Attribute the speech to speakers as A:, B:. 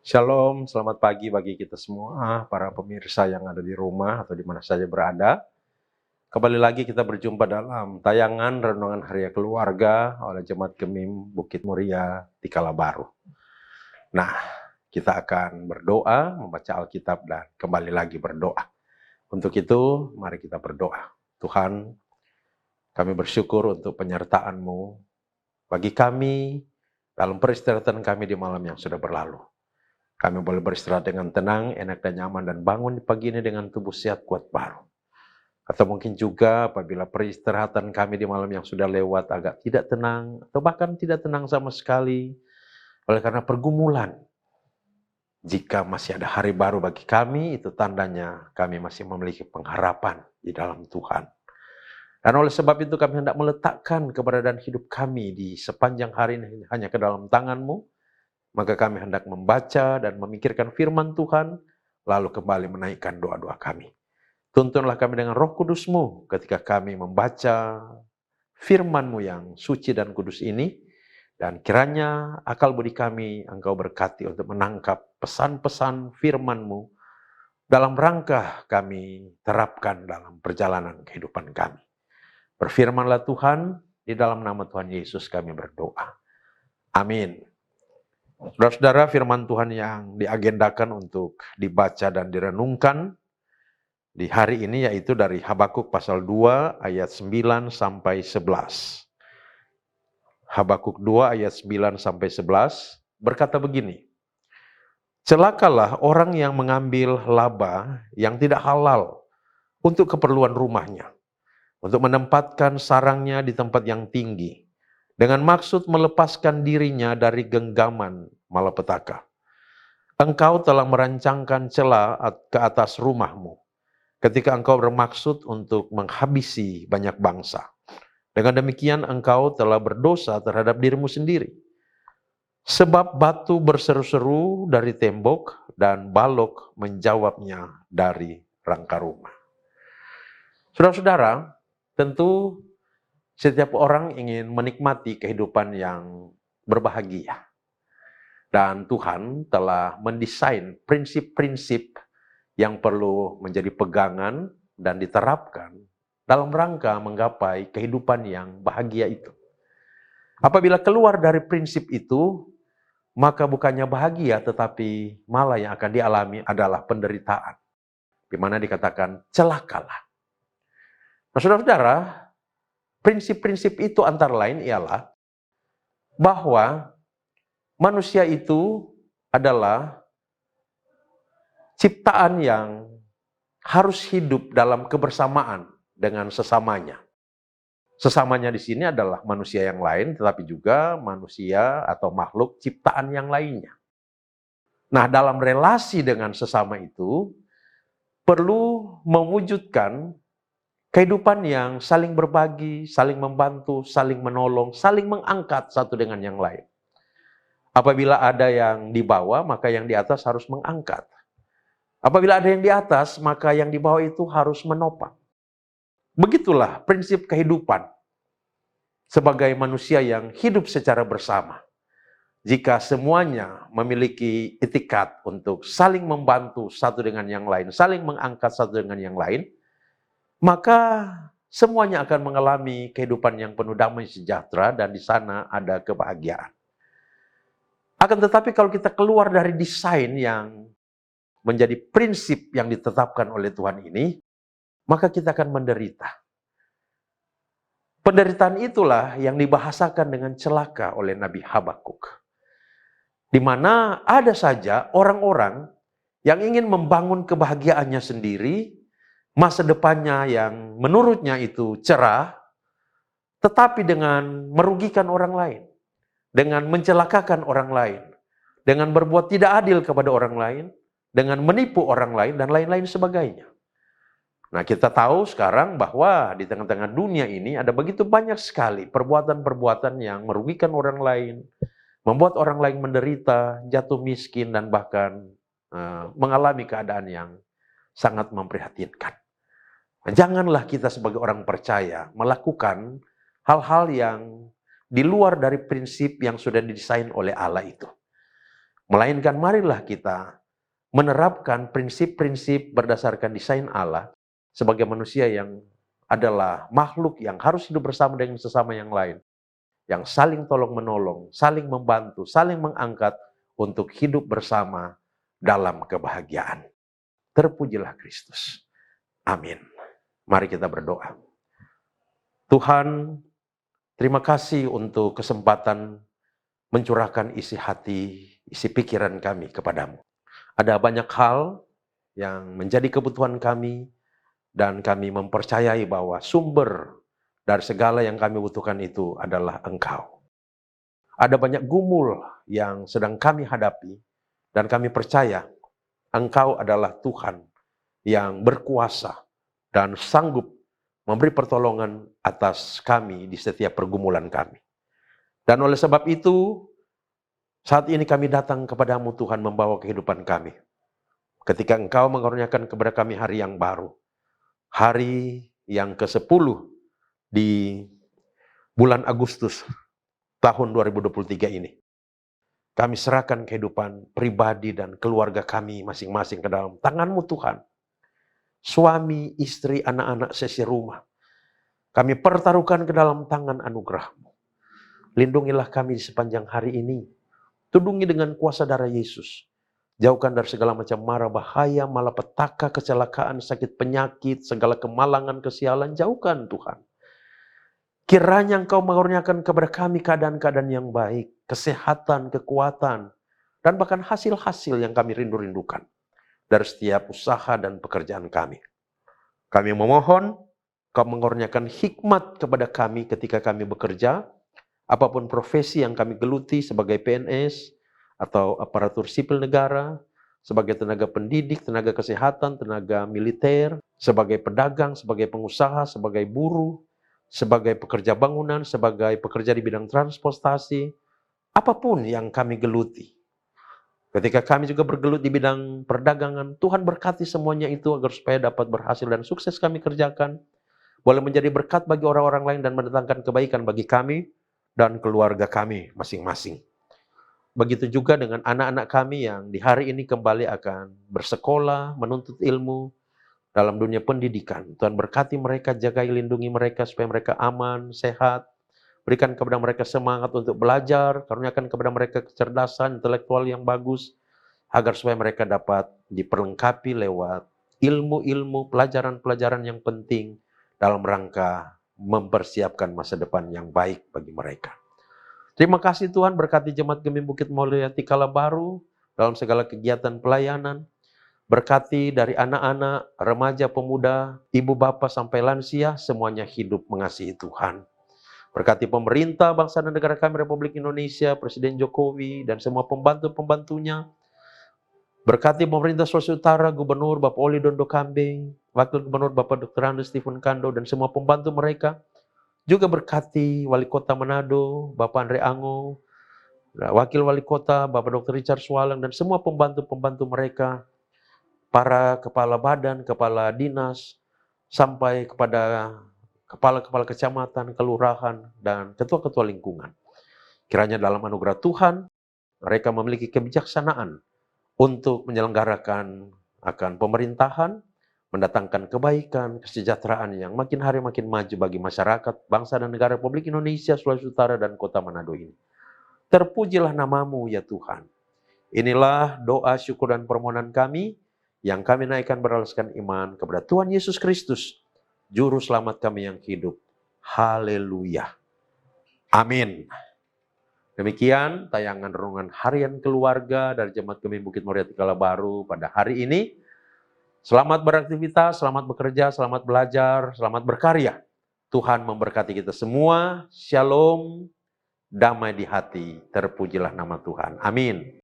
A: Shalom, selamat pagi bagi kita semua, para pemirsa yang ada di rumah atau di mana saja berada. Kembali lagi kita berjumpa dalam tayangan Renungan Harian Keluarga oleh Jemaat Gemim Bukit Muria di Kalabaru. Nah, kita akan berdoa, membaca Alkitab dan kembali lagi berdoa. Untuk itu, mari kita berdoa. Tuhan, kami bersyukur untuk penyertaan-Mu bagi kami dalam peristirahatan kami di malam yang sudah berlalu. Kami boleh beristirahat dengan tenang, enak dan nyaman, dan bangun di pagi ini dengan tubuh sehat kuat baru. Atau mungkin juga apabila peristirahatan kami di malam yang sudah lewat agak tidak tenang, atau bahkan tidak tenang sama sekali, oleh karena pergumulan. Jika masih ada hari baru bagi kami, itu tandanya kami masih memiliki pengharapan di dalam Tuhan. Dan oleh sebab itu kami hendak meletakkan keberadaan hidup kami di sepanjang hari ini hanya ke dalam tangan-Mu. Maka kami hendak membaca dan memikirkan firman Tuhan, lalu kembali menaikkan doa-doa kami. Tuntunlah kami dengan Roh Kudus-Mu ketika kami membaca firman-Mu yang suci dan kudus ini, dan kiranya akal budi kami Engkau berkati untuk menangkap pesan-pesan firman-Mu dalam rangka kami terapkan dalam perjalanan kehidupan kami. Berfirmanlah Tuhan, di dalam nama Tuhan Yesus kami berdoa. Amin. Saudara-saudara, firman Tuhan yang diagendakan untuk dibaca dan direnungkan di hari ini yaitu dari Habakuk pasal 2 ayat 9 sampai 11. Habakuk 2 ayat 9 sampai 11 berkata begini. Celakalah orang yang mengambil laba yang tidak halal untuk keperluan rumahnya, untuk menempatkan sarangnya di tempat yang tinggi, dengan maksud melepaskan dirinya dari genggaman malapetaka. Engkau telah merancangkan celah ke atas rumahmu, ketika engkau bermaksud untuk menghabisi banyak bangsa. Dengan demikian engkau telah berdosa terhadap dirimu sendiri. Sebab batu berseru-seru dari tembok, dan balok menjawabnya dari rangka rumah. Saudara-saudara, tentu setiap orang ingin menikmati kehidupan yang berbahagia. Dan Tuhan telah mendesain prinsip-prinsip yang perlu menjadi pegangan dan diterapkan dalam rangka menggapai kehidupan yang bahagia itu. Apabila keluar dari prinsip itu, maka bukannya bahagia, tetapi malah yang akan dialami adalah penderitaan. Di mana dikatakan celakalah. Nah, saudara-saudara, prinsip-prinsip itu antara lain ialah bahwa manusia itu adalah ciptaan yang harus hidup dalam kebersamaan dengan sesamanya. Sesamanya di sini adalah manusia yang lain, tetapi juga manusia atau makhluk ciptaan yang lainnya. Nah, dalam relasi dengan sesama itu, perlu mewujudkan kehidupan yang saling berbagi, saling membantu, saling menolong, saling mengangkat satu dengan yang lain. Apabila ada yang di bawah, maka yang di atas harus mengangkat. Apabila ada yang di atas, maka yang di bawah itu harus menopang. Begitulah prinsip kehidupan sebagai manusia yang hidup secara bersama. Jika semuanya memiliki itikat untuk saling membantu satu dengan yang lain, saling mengangkat satu dengan yang lain, maka semuanya akan mengalami kehidupan yang penuh damai sejahtera dan di sana ada kebahagiaan. Akan tetapi kalau kita keluar dari desain yang menjadi prinsip yang ditetapkan oleh Tuhan ini, maka kita akan menderita. Penderitaan itulah yang dibahasakan dengan celaka oleh Nabi Habakuk. Di mana ada saja orang-orang yang ingin membangun kebahagiaannya sendiri, masa depannya yang menurutnya itu cerah, tetapi dengan merugikan orang lain, dengan mencelakakan orang lain, dengan berbuat tidak adil kepada orang lain, dengan menipu orang lain, dan lain-lain sebagainya. Nah, kita tahu sekarang bahwa di tengah-tengah dunia ini ada begitu banyak sekali perbuatan-perbuatan yang merugikan orang lain, membuat orang lain menderita, jatuh miskin, dan bahkan mengalami keadaan yang sangat memprihatinkan. Nah, janganlah kita sebagai orang percaya melakukan hal-hal yang di luar dari prinsip yang sudah didesain oleh Allah itu. Melainkan marilah kita menerapkan prinsip-prinsip berdasarkan desain Allah sebagai manusia yang adalah makhluk yang harus hidup bersama dengan sesama yang lain, yang saling tolong-menolong, saling membantu, saling mengangkat untuk hidup bersama dalam kebahagiaan. Terpujilah Kristus. Amin. Mari kita berdoa. Tuhan, terima kasih untuk kesempatan mencurahkan isi hati, isi pikiran kami kepadamu. Ada banyak hal yang menjadi kebutuhan kami, dan kami mempercayai bahwa sumber dari segala yang kami butuhkan itu adalah Engkau. Ada banyak gumul yang sedang kami hadapi, dan kami percaya Engkau adalah Tuhan yang berkuasa dan sanggup memberi pertolongan atas kami di setiap pergumulan kami. Dan oleh sebab itu, saat ini kami datang kepadamu Tuhan membawa kehidupan kami. Ketika Engkau mengaruniakan kepada kami hari yang baru, hari yang ke-10 di bulan Agustus tahun 2023 ini. Kami serahkan kehidupan pribadi dan keluarga kami masing-masing ke dalam tangan-Mu Tuhan. Suami, istri, anak-anak, sesi rumah. Kami pertaruhkan ke dalam tangan anugerah-Mu. Lindungilah kami di sepanjang hari ini. Tudungi dengan kuasa darah Yesus. Jauhkan dari segala macam mara bahaya, malapetaka, kecelakaan, sakit penyakit, segala kemalangan, kesialan. Jauhkan Tuhan. Kiranya Engkau mengaruniakan kepada kami keadaan-keadaan yang baik, kesehatan, kekuatan, dan bahkan hasil-hasil yang kami rindu-rindukan dari setiap usaha dan pekerjaan kami. Kami memohon Kau mengaruniakan hikmat kepada kami ketika kami bekerja, apapun profesi yang kami geluti sebagai PNS, atau aparatur sipil negara, sebagai tenaga pendidik, tenaga kesehatan, tenaga militer, sebagai pedagang, sebagai pengusaha, sebagai buruh, sebagai pekerja bangunan, sebagai pekerja di bidang transportasi, apapun yang kami geluti. Ketika kami juga bergelut di bidang perdagangan, Tuhan berkati semuanya itu agar supaya dapat berhasil dan sukses kami kerjakan, boleh menjadi berkat bagi orang-orang lain dan mendatangkan kebaikan bagi kami dan keluarga kami masing-masing. Begitu juga dengan anak-anak kami yang di hari ini kembali akan bersekolah, menuntut ilmu dalam dunia pendidikan. Tuhan berkati mereka, jagai, lindungi mereka supaya mereka aman, sehat. Berikan kepada mereka semangat untuk belajar, karuniakan kepada mereka kecerdasan intelektual yang bagus, agar supaya mereka dapat diperlengkapi lewat ilmu-ilmu, pelajaran-pelajaran yang penting dalam rangka mempersiapkan masa depan yang baik bagi mereka. Terima kasih Tuhan, berkati Jemaat Gemim Bukit Mulia Tikala Baru dalam segala kegiatan pelayanan. Berkati dari anak-anak, remaja, pemuda, ibu bapa sampai lansia, semuanya hidup mengasihi Tuhan. Berkati pemerintah, bangsa dan negara kami Republik Indonesia, Presiden Jokowi, dan semua pembantu-pembantunya. Berkati pemerintah Sulawesi Utara, Gubernur Bapak Oli Dondo Kambing, Wakil Gubernur Bapak Dr. Andes Stephen Kando, dan semua pembantu mereka. Juga berkati Wali Kota Manado, Bapak Andre Ango, Wakil Wali Kota, Bapak Dr. Richard Swalang, dan semua pembantu-pembantu mereka, para kepala badan, kepala dinas, sampai kepada kepala-kepala kecamatan, kelurahan, dan ketua-ketua lingkungan. Kiranya dalam anugerah Tuhan, mereka memiliki kebijaksanaan untuk menyelenggarakan akan pemerintahan, mendatangkan kebaikan, kesejahteraan yang makin hari makin maju bagi masyarakat, bangsa dan negara Republik Indonesia, Sulawesi Utara, dan kota Manado ini. Terpujilah namamu ya Tuhan. Inilah doa, syukur, dan permohonan kami, yang kami naikkan beralaskan iman kepada Tuhan Yesus Kristus, Juru Selamat kami yang hidup. Haleluya. Amin. Demikian tayangan renungan harian keluarga dari Jemaat Gemim Bukit Mulia Tikala Baru pada hari ini. Selamat beraktivitas, selamat bekerja, selamat belajar, selamat berkarya. Tuhan memberkati kita semua. Shalom, damai di hati. Terpujilah nama Tuhan. Amin.